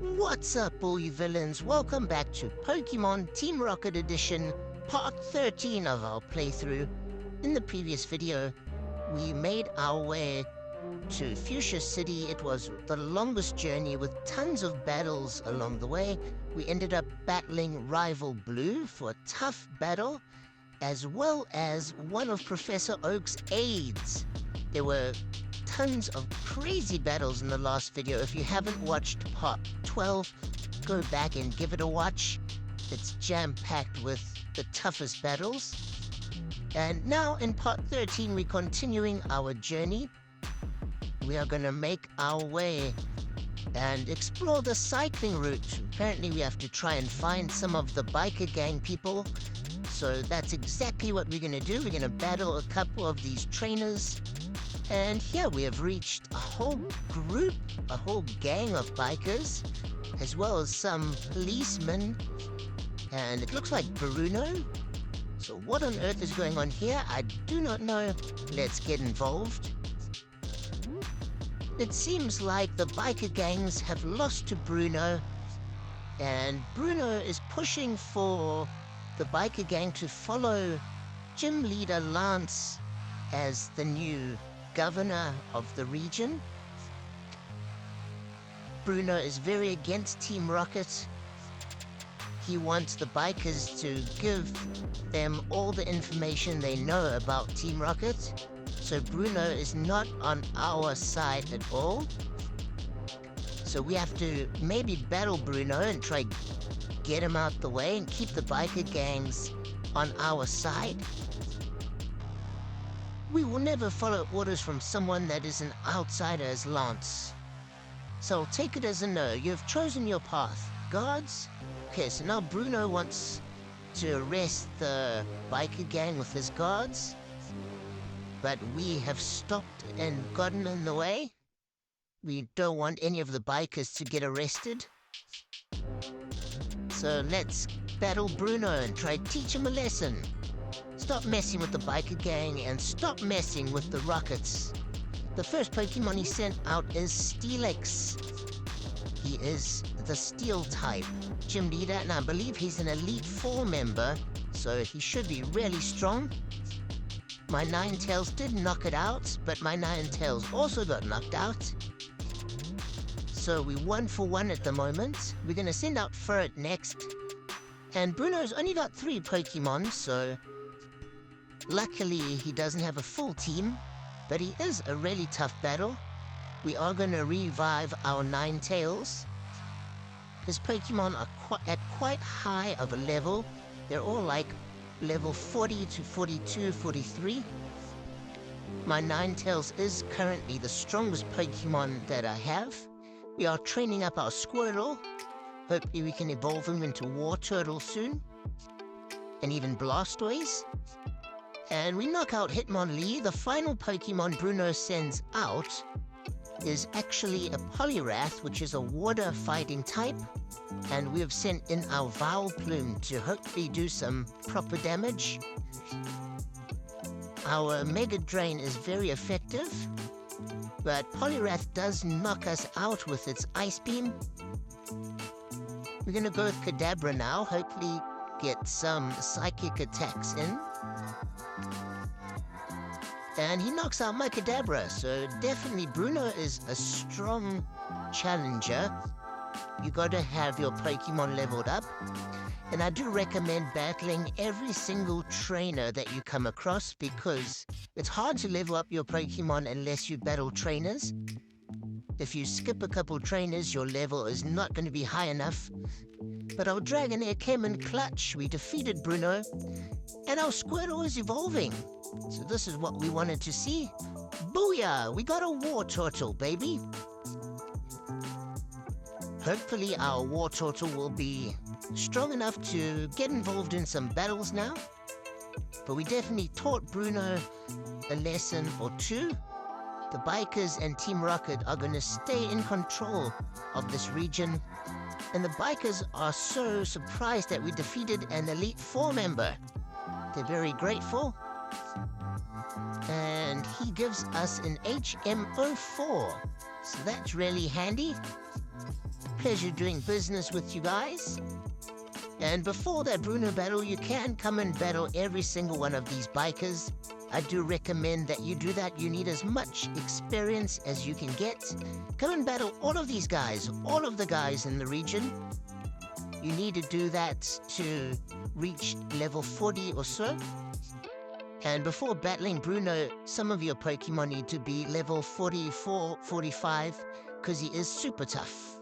What's up, all you villains? Welcome back to Pokemon Team Rocket Edition, part 13 of our playthrough. In the previous video, we made our way to Fuchsia City. It was the longest journey with tons of battles along the way. We ended up battling rival Blue for a tough battle, as well as one of Professor Oak's aides. There were tons of crazy battles in the last video. If you haven't watched part 12, go back and give it a watch. It's jam-packed with the toughest battles. And now in part 13, we're continuing our journey. We are going to make our way and explore the cycling route. Apparently we have to try and find some of the biker gang people. So that's exactly what we're going to do. We're going to battle a couple of these trainers. And here we have reached a whole group, a whole gang of bikers, as well as some policemen. And it looks like Bruno. So what on earth is going on here? I do not know. Let's get involved. It seems like the biker gangs have lost to Bruno, and Bruno is pushing for the biker gang to follow gym leader Lance as the new governor of the region. Bruno is very against Team Rocket. He wants the bikers to give them all the information they know about Team Rocket. So Bruno is not on our side at all. So we have to maybe battle Bruno and try get him out the way and keep the biker gangs on our side. We will never follow orders from someone that is an outsider as Lance. So take it as a no. You've chosen your path. Guards? Okay, so now Bruno wants to arrest the biker gang with his guards. But we have stopped and gotten in the way. We don't want any of the bikers to get arrested. So let's battle Bruno and try to teach him a lesson. Stop messing with the biker gang and stop messing with the Rockets. The first Pokemon he sent out is Steelix. He is the Steel type gym leader, and I believe he's an Elite Four member, so he should be really strong. My Ninetales did knock it out, but my Ninetales also got knocked out. So we're 1 for 1 at the moment. We're going to send out Ferret next. And Bruno's only got 3 Pokemon, so luckily he doesn't have a full team, but he is a really tough battle. We are going to revive our Ninetales. His Pokemon are at quite high of a level. They're all like level 40 to 42, 43. My Ninetales is currently the strongest Pokemon that I have. We are training up our Squirtle. Hopefully we can evolve him into War Turtle soon. And even Blastoise. And we knock out Hitmonlee. The final Pokemon Bruno sends out is actually a Poliwrath, which is a water fighting type. And we have sent in our Vileplume to hopefully do some proper damage. Our Mega Drain is very effective, but Poliwrath does knock us out with its Ice Beam. We're going to go with Kadabra now, hopefully get some psychic attacks in. And he knocks out my Kadabra, so definitely Bruno is a strong challenger. You got to have your Pokemon leveled up. And I do recommend battling every single trainer that you come across, because it's hard to level up your Pokemon unless you battle trainers. If you skip a couple trainers, your level is not going to be high enough. But our Dragonair came in clutch. We defeated Bruno, and our Squirtle is evolving. So this is what we wanted to see. Booyah! We got a War Turtle, baby! Hopefully our War Turtle will be strong enough to get involved in some battles now. But we definitely taught Bruno a lesson or two. The bikers and Team Rocket are going to stay in control of this region. And the bikers are so surprised that we defeated an Elite Four member. They're very grateful. And he gives us an HM04. So that's really handy. Pleasure doing business with you guys. And before that Bruno battle, you can come and battle every single one of these bikers. I do recommend that you do that. You need as much experience as you can get. Come and battle all of these guys, all of the guys in the region. You need to do that to reach level 40 or so. And before battling Bruno, some of your Pokemon need to be level 44, 45, because he is super tough.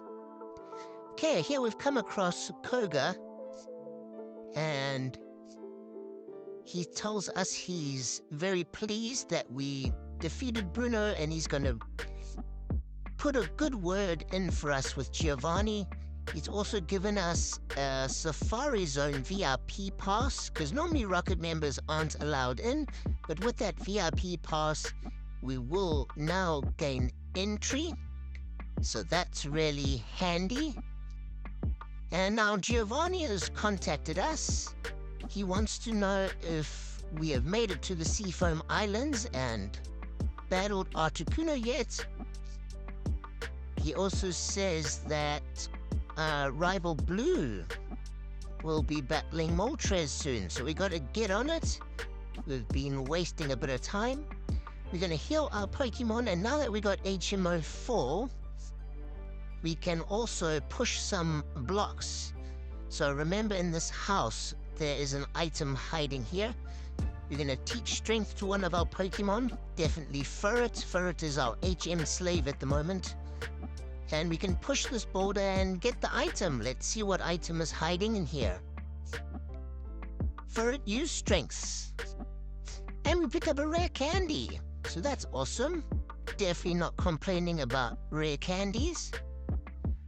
Okay, here we've come across Koga, and he tells us he's very pleased that we defeated Bruno, and he's going to put a good word in for us with Giovanni. He's also given us a Safari Zone VIP pass, because normally Rocket members aren't allowed in, but with that VIP pass, we will now gain entry, so that's really handy. And now Giovanni has contacted us. He wants to know if we have made it to the Seafoam Islands and battled Articuno yet. He also says that rival Blue will be battling Moltres soon, so we got to get on it. We've been wasting a bit of time. We're going to heal our Pokemon, and now that we got HMO4, we can also push some blocks. So remember, in this house, there is an item hiding here. We're going to teach strength to one of our Pokemon, definitely Ferret. Ferret is our HM slave at the moment. And we can push this boulder and get the item. Let's see what item is hiding in here. Ferret, use strengths. And we pick up a rare candy. So that's awesome. Definitely not complaining about rare candies.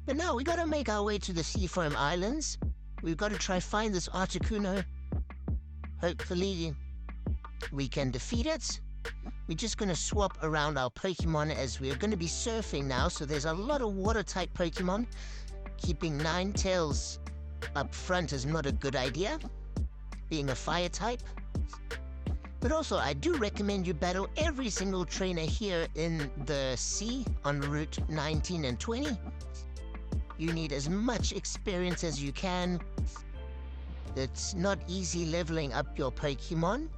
But now we gotta make our way to the Seafoam Islands. We've got to try find this Articuno. Hopefully we can defeat it. We're just going to swap around our Pokemon as we're going to be surfing now, so there's a lot of water-type Pokemon. Keeping Ninetales up front is not a good idea, being a fire-type. But also, I do recommend you battle every single trainer here in the sea on Route 19 and 20. You need as much experience as you can. It's not easy leveling up your Pokemon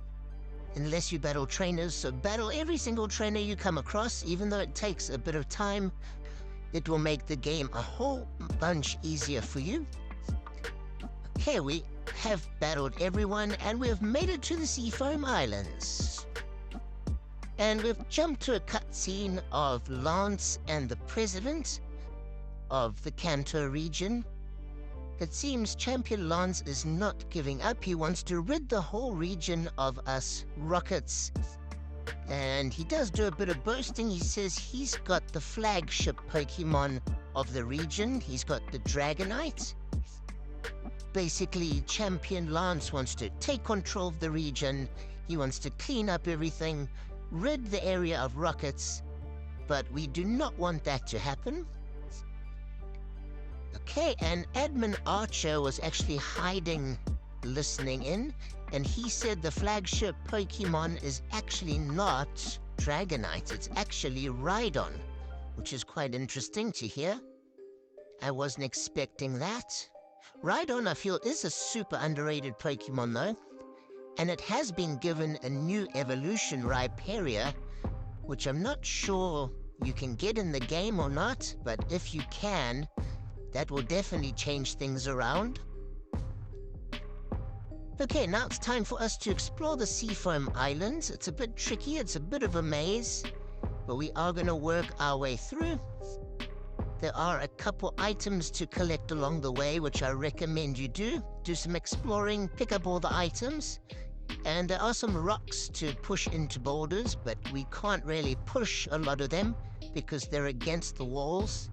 unless you battle trainers, so battle every single trainer you come across. Even though it takes a bit of time, it will make the game a whole bunch easier for you. Okay, we have battled everyone, and we have made it to the Seafoam Islands. And we've jumped to a cutscene of Lance and the president of the Kanto region. It seems Champion Lance is not giving up. He wants to rid the whole region of us Rockets. And he does do a bit of boasting. He says he's got the flagship Pokemon of the region. He's got the Dragonite. Basically, Champion Lance wants to take control of the region. He wants to clean up everything, rid the area of Rockets. But we do not want that to happen. Okay, and Admin Archer was actually hiding, listening in, and he said the flagship Pokemon is actually not Dragonite, it's actually Rhydon, which is quite interesting to hear. I wasn't expecting that. Rhydon, I feel, is a super underrated Pokemon though, and it has been given a new evolution, Rhyperior, which I'm not sure you can get in the game or not, but if you can, that will definitely change things around. Okay, now it's time for us to explore the Seafoam Islands. It's a bit tricky, it's a bit of a maze, but we are going to work our way through. There are a couple items to collect along the way, which I recommend you do. Do some exploring, pick up all the items. And there are some rocks to push into boulders, but we can't really push a lot of them because they're against the walls.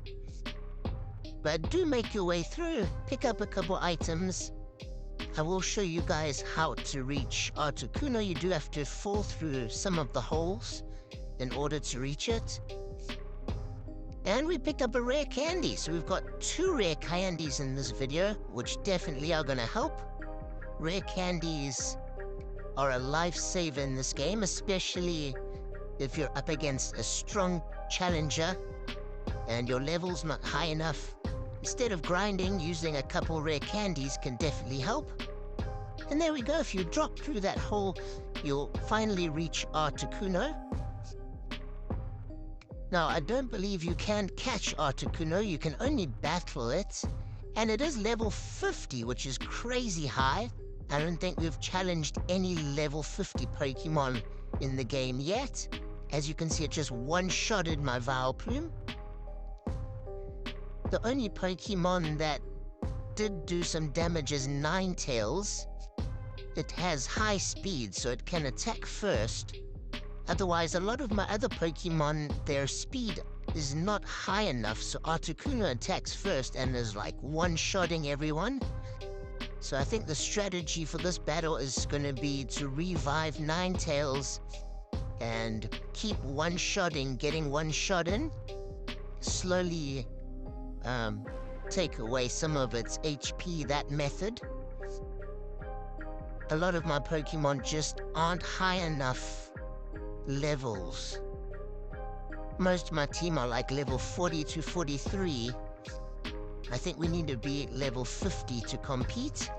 But do make your way through, pick up a couple items. I will show you guys how to reach Articuno. You do have to fall through some of the holes in order to reach it. And we picked up a rare candy, so we've got 2 rare candies in this video, which definitely are gonna help. Rare candies are a lifesaver in this game, especially if you're up against a strong challenger and your level's not high enough, instead of grinding, using a couple rare candies can definitely help. And there we go, if you drop through that hole, you'll finally reach Articuno. Now, I don't believe you can catch Articuno, you can only battle it. And it is level 50, which is crazy high. I don't think we've challenged any level 50 Pokemon in the game yet. As you can see, it just one-shotted my Vileplume. The only Pokemon that did do some damage is Ninetales. It has high speed, so it can attack first. Otherwise, a lot of my other Pokemon, their speed is not high enough, so Articuno attacks first and is like one-shotting everyone. So I think the strategy for this battle is going to be to revive Ninetales and keep one-shotting, getting one shot in, slowly take away some of its HP, that method. A lot of my Pokemon just aren't high enough levels. Most of my team are like level 40 to 43. I think we need to be level 50 to compete.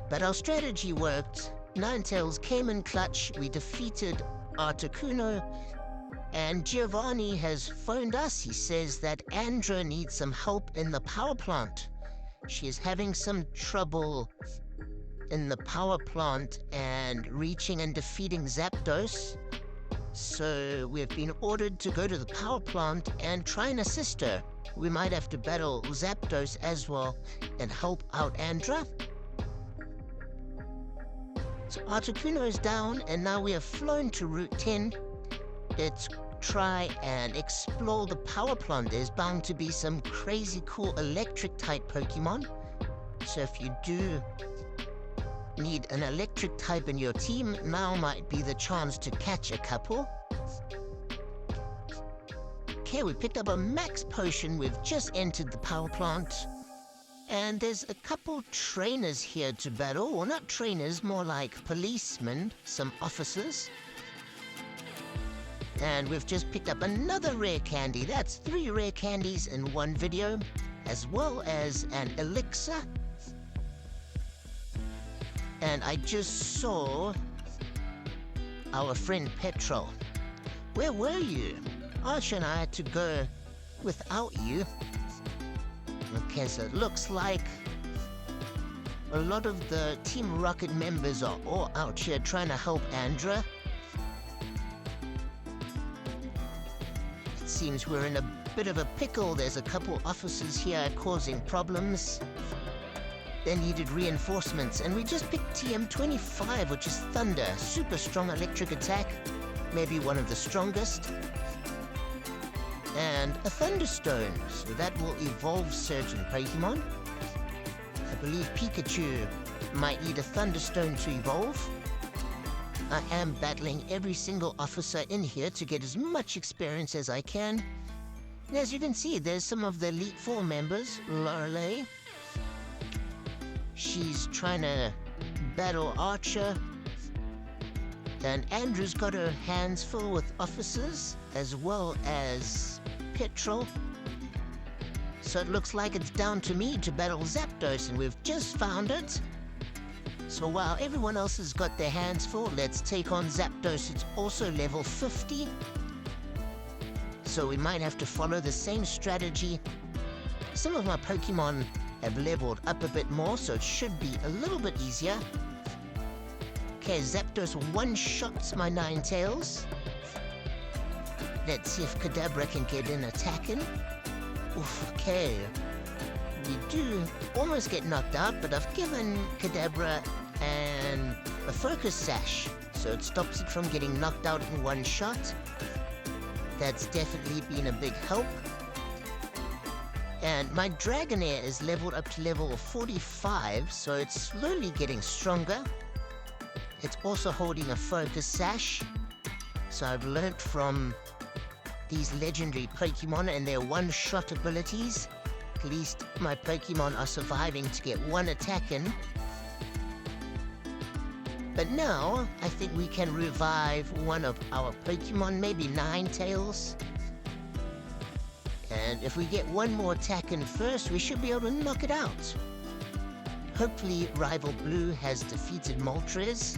But our strategy worked. Ninetales came in clutch, we defeated Articuno, and Giovanni has phoned us. He says that Andra needs some help in the power plant. She is having some trouble in the power plant and reaching and defeating Zapdos. So we've been ordered to go to the power plant and try and assist her. We might have to battle Zapdos as well and help out Andra. So Articuno is down, and now we have flown to Route 10. Let's try and explore the power plant. There's bound to be some crazy cool electric-type Pokemon. So if you do need an electric type in your team, now might be the chance to catch a couple. Okay, we picked up a max potion. We've just entered the power plant. And there's a couple trainers here to battle. Well, not trainers, more like policemen, some officers. And we've just picked up another rare candy. That's 3 rare candies in one video, as well as an elixir. And I just saw our friend Petrol. Where were you? Archie and I had to go without you. Okay, so it looks like a lot of the Team Rocket members are all out here trying to help Andra. It seems we're in a bit of a pickle. There's a couple officers here causing problems. They needed reinforcements, and we just picked TM25, which is Thunder. Super strong electric attack, maybe one of the strongest. And a Thunderstone, so that will evolve certain Pokemon. I believe Pikachu might need a Thunderstone to evolve. I am battling every single officer in here to get as much experience as I can. And as you can see, there's some of the Elite Four members. Lorelei. She's trying to battle Archer. And Andrew's got her hands full with officers, as well as Petrol. So it looks like it's down to me to battle Zapdos, and we've just found it. So while everyone else has got their hands full, let's take on Zapdos. It's also level 50. So we might have to follow the same strategy. Some of my Pokemon have leveled up a bit more, so it should be a little bit easier. Okay, Zapdos one-shots my Ninetales. Let's see if Kadabra can get in attacking. Oof, okay. We do almost get knocked out, but I've given Kadabra a Focus Sash, so it stops it from getting knocked out in one shot. That's definitely been a big help. And my Dragonair is leveled up to level 45, so it's slowly getting stronger. It's also holding a Focus Sash, so I've learnt from these legendary Pokemon and their one-shot abilities. At least my Pokemon are surviving to get one attack in. But now, I think we can revive one of our Pokemon, maybe Ninetales. And if we get one more attack in first, we should be able to knock it out. Hopefully, Rival Blue has defeated Moltres.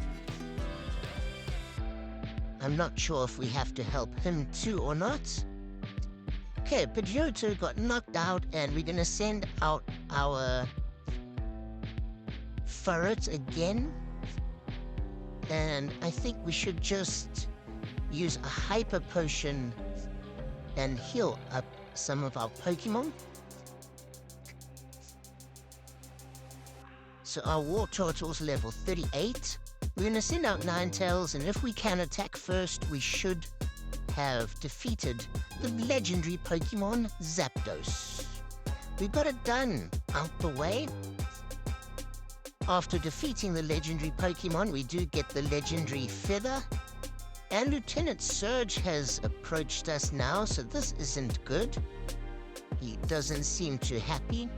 I'm not sure if we have to help him too or not. Okay, Pidgeotto got knocked out, and we're gonna send out our Furret again. And I think we should just use a Hyper Potion and heal up some of our Pokemon. So our Wartortle's level 38. We're gonna send out Ninetales, and if we can attack first, we should have defeated the legendary Pokemon Zapdos. We got it done, out the way. After defeating the legendary Pokemon, we do get the legendary Feather. And Lieutenant Surge has approached us now, so this isn't good. He doesn't seem too happy.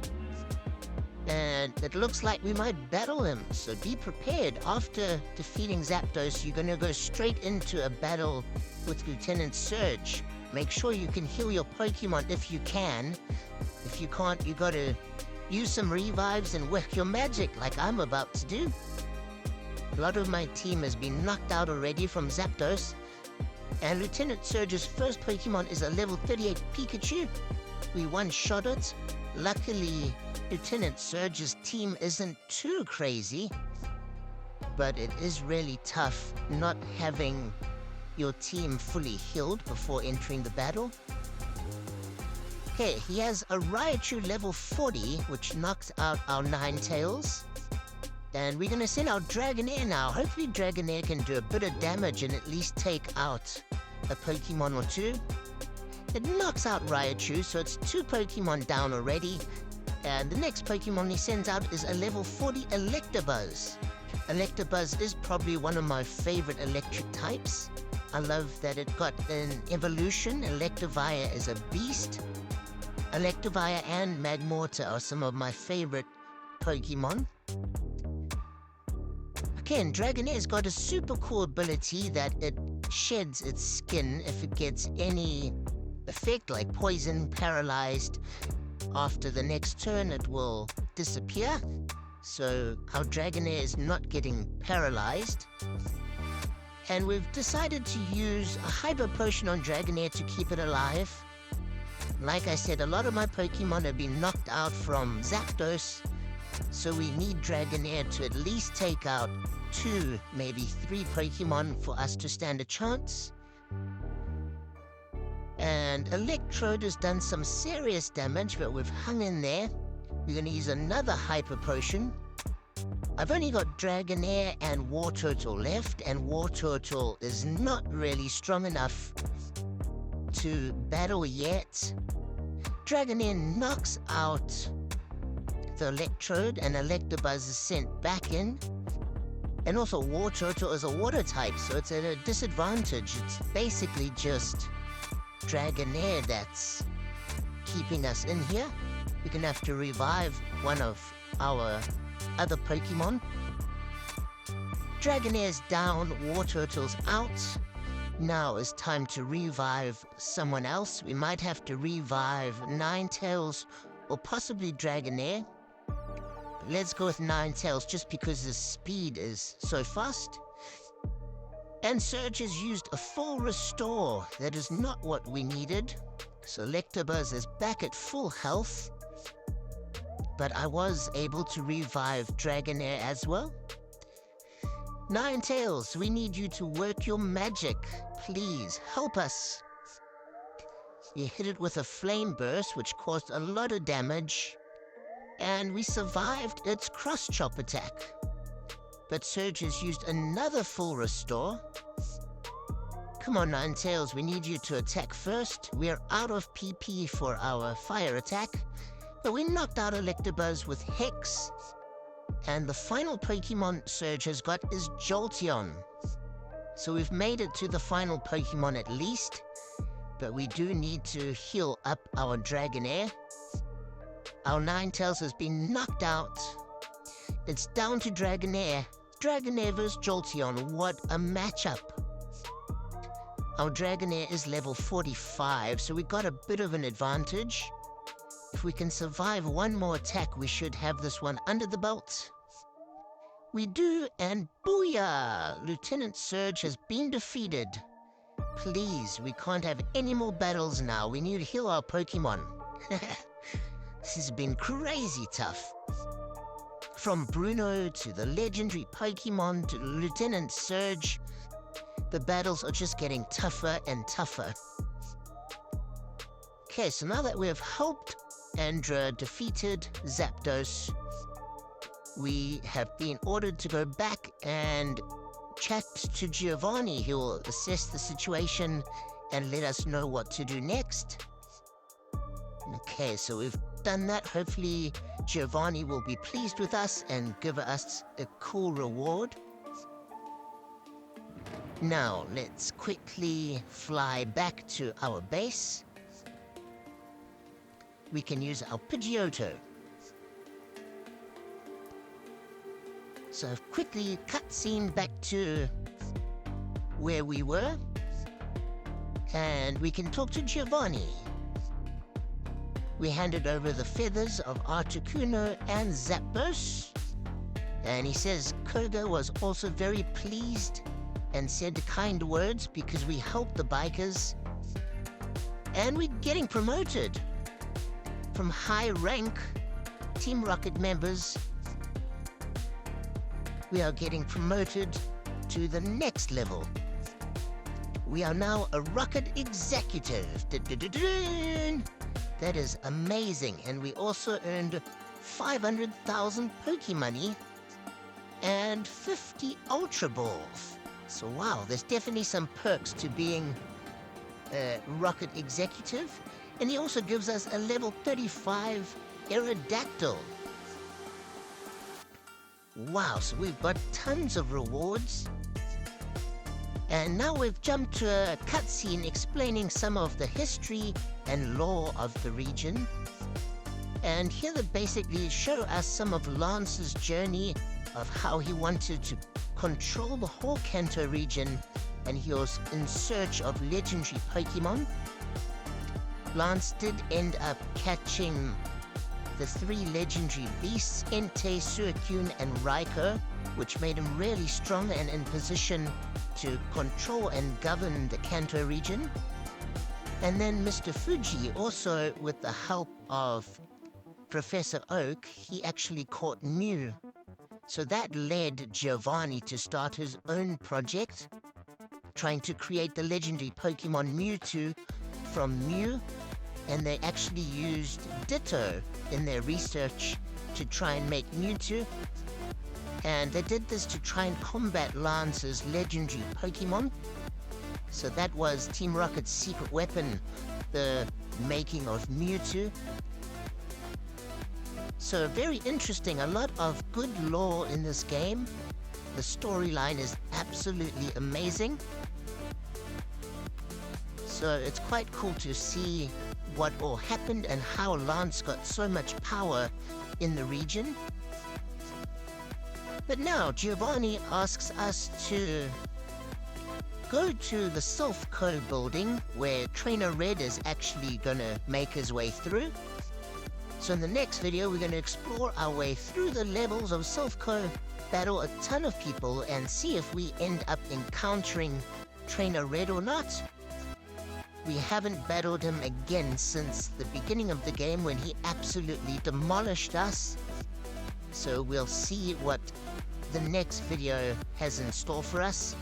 And it looks like we might battle him, so be prepared. After defeating Zapdos, you're gonna go straight into a battle with Lieutenant Surge. Make sure you can heal your Pokemon if you can. If you can't, you gotta use some revives and work your magic like I'm about to do. A lot of my team has been knocked out already from Zapdos. And Lieutenant Surge's first Pokemon is a level 38 Pikachu. We one-shot it. Luckily, Lieutenant Surge's team isn't too crazy, but it is really tough not having your team fully healed before entering the battle. Okay, he has a Raichu level 40, which knocks out our Ninetales. And we're gonna send out Dragonair now. Hopefully Dragonair can do a bit of damage and at least take out a Pokemon or two. It knocks out Raichu, so it's 2 Pokemon down already. And the next Pokemon he sends out is a level 40 Electabuzz. Electabuzz is probably one of my favorite electric types. I love that it got an evolution. Electivire is a beast. Electivire and Magmortar are some of my favorite Pokemon. Okay, and Dragonair's got a super cool ability that it sheds its skin if it gets any effect, like poison, paralyzed. After the next turn, it will disappear. So our Dragonair is not getting paralyzed. And we've decided to use a Hyper Potion on Dragonair to keep it alive. Like I said, a lot of my Pokemon have been knocked out from Zapdos, so we need Dragonair to at least take out 2, maybe 3 Pokemon for us to stand a chance. And Electrode has done some serious damage, but we've hung in there. We're going to use another Hyper Potion. I've only got Dragonair and Wartortle left, and Wartortle is not really strong enough to battle yet. Dragonair knocks out the Electrode, and Electabuzz is sent back in. And also Wartortle is a water type, so it's at a disadvantage. It's basically just Dragonair that's keeping us in here. We're gonna have to revive one of our other Pokemon. Dragonair's down, Wartortle's out. Now it's time to revive someone else. We might have to revive Ninetales or possibly Dragonair. But let's go with Ninetales just because his speed is so fast. And Surge has used a full restore. That is not what we needed. So Electabuzz is back at full health. But I was able to revive Dragonair as well. Ninetales, we need you to work your magic. Please, help us. You hit it with a Flame Burst, which caused a lot of damage. And we survived its Cross-Chop attack. But Surge has used another full restore. Come on, Ninetales, we need you to attack first. We're out of PP for our fire attack. But we knocked out Electabuzz with Hex. And the final Pokemon Surge has got is Jolteon. So we've made it to the final Pokemon at least. But we do need to heal up our Dragonair. Our Ninetales has been knocked out. It's down to Dragonair. Dragonair vs Jolteon. What a matchup. Our Dragonair is level 45, so we got a bit of an advantage. If we can survive one more attack, we should have this one under the belt. We do, and booyah! Lieutenant Surge has been defeated. Please, we can't have any more battles now. We need to heal our Pokemon. This has been crazy tough. From Bruno to the legendary Pokemon to Lieutenant Surge, the battles are just getting tougher and tougher. Okay, so now that we have helped Andra defeated Zapdos, we have been ordered to go back and chat to Giovanni. He will assess the situation and let us know what to do next. Okay, so we've done that. Hopefully Giovanni will be pleased with us and give us a cool reward. Now, let's quickly fly back to our base. We can use our Pidgeotto. So quickly cutscene back to where we were. And we can talk to Giovanni. We handed over the feathers of Articuno and Zapdos. And he says Koga was also very pleased and said kind words because we helped the bikers. And we're getting promoted from high rank Team Rocket members. We are getting promoted to the next level. We are now a Rocket Executive. That is amazing. And we also earned 500,000 Pokemoney and 50 Ultra Balls. So wow, there's definitely some perks to being a Rocket Executive. And he also gives us a level 35 Aerodactyl. Wow, so we've got tons of rewards. And now we've jumped to a cutscene explaining some of the history and lore of the region. And here they basically show us some of Lance's journey of how he wanted to control the whole Kanto region, and he was in search of legendary Pokemon. Lance did end up catching the 3 legendary beasts, Entei, Suicune, and Raikou, which made him really strong and in position to control and govern the Kanto region. And then Mr. Fuji, also with the help of Professor Oak, he actually caught Mew. So that led Giovanni to start his own project, trying to create the legendary Pokemon Mewtwo from Mew. And they actually used Ditto in their research to try and make Mewtwo. And they did this to try and combat Lance's legendary Pokemon. So that was Team Rocket's secret weapon, the making of Mewtwo. So very interesting, a lot of good lore in this game. The storyline is absolutely amazing. So it's quite cool to see what all happened and how Lance got so much power in the region. But now Giovanni asks us to go to the Self Co building where Trainer Red is actually gonna make his way through. So in the next video we're gonna explore our way through the levels of Self Co, battle a ton of people, and see if we end up encountering Trainer Red or not. We haven't battled him again since the beginning of the game when he absolutely demolished us. So we'll see what the next video has in store for us.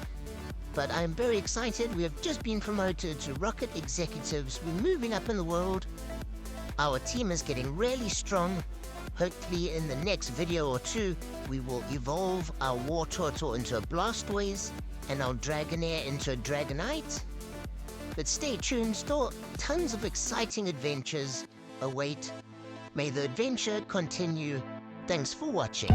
But I'm very excited. We have just been promoted to Rocket Executives. We're moving up in the world. Our team is getting really strong. Hopefully in the next video or two, we will evolve our Wartortle into a Blastoise and our Dragonair into a Dragonite. But stay tuned, still tons of exciting adventures await. May the adventure continue. Thanks for watching.